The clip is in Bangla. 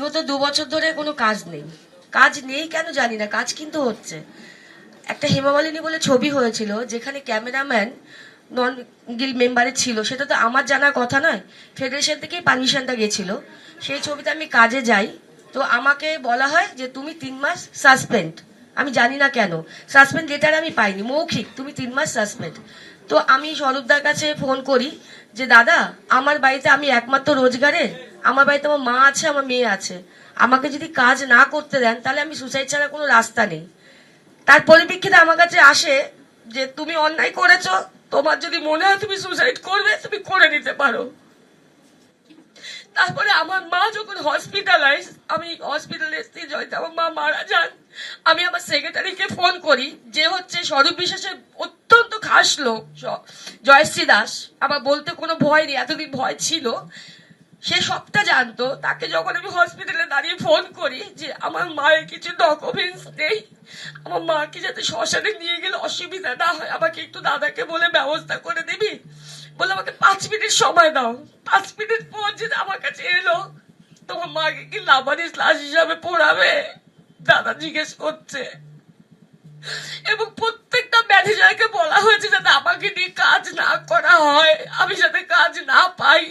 বিগত 2 বছর ধরে কোনো কাজ নেই। কাজ নেই কেন জানি না, কাজ কিন্তু হচ্ছে। একটা হেমামালিনী বলে ছবি হয়েছিল, যেখানে ক্যামেরাম্যান নন গিল মেম্বারে ছিল, সেটা তো আমার জানার কথা নয়, ফেডারেশন থেকেই পারমিশনটা গেছিল। সেই ছবিতে আমি কাজে যাই, তো আমাকে বলা হয় যে তুমি 3 মাস সাসপেন্ড। আমি জানি না কেন সাসপেন্ড লেটার আমি পাইনি, মৌখিক তুমি 3 মাস সাসপেন্ড। তো আমি স্বরূপদার কাছে ফোন করি যে দাদা, আমার বাড়িতে আমি একমাত্র রোজগারের, আমার বাড়িতে আমার মা আছে, আমার মেয়ে আছে, আমাকে যদি কাজ না করতে দেন তাহলে আমি সুসাইড ছাড়া কোনো রাস্তা নেই। তার পরিপ্রেক্ষিতে আমার কাছে আসে যে তুমি অন্যায় করেছো, তোমার যদি মনে হয় তুমি সুসাইড করবে তুমি করে নিতে পারো। তারপরে আমার মা যখন হসপিটালাইজ, আমি হসপিটালে এসেছি, জয়তে আমার মা মারা যান। আমি আমার সেক্রেটারিকে ফোন করি, যে হচ্ছে স্বরূপ বিশ্বাসের অত্যন্ত খাস লোক, জয়শ্রী দাস। আমার বলতে কোনো ভয় নেই, এতদিন ভয় ছিল, সে সবটা জানতো। তাকে যখন আমি হসপিটালে দাঁড়িয়ে ফোন করি যে আমার মায়ের কিছু ডকুমেন্টস নেই, আমার মাকে যাতে শ্মশানে নিয়ে গেলে অসুবিধা না হয়, আমাকে একটু দাদাকে বলে ব্যবস্থা করে দিবি, বলে আমাকে 5 মিনিট সময় দাও। 5 মিনিট পর যে আমার কাছে এলো, তোমার মাকে কি লাবারিস লাশ হিসাবে পোড়াবে, দাদা জিজ্ঞেস করছে। এবং প্রত্যেকটা ম্যানেজারকে বলা হয়েছে যাতে আমাকে নিয়ে কাজ না করা হয়, আমি যাতে কাজ না পাই।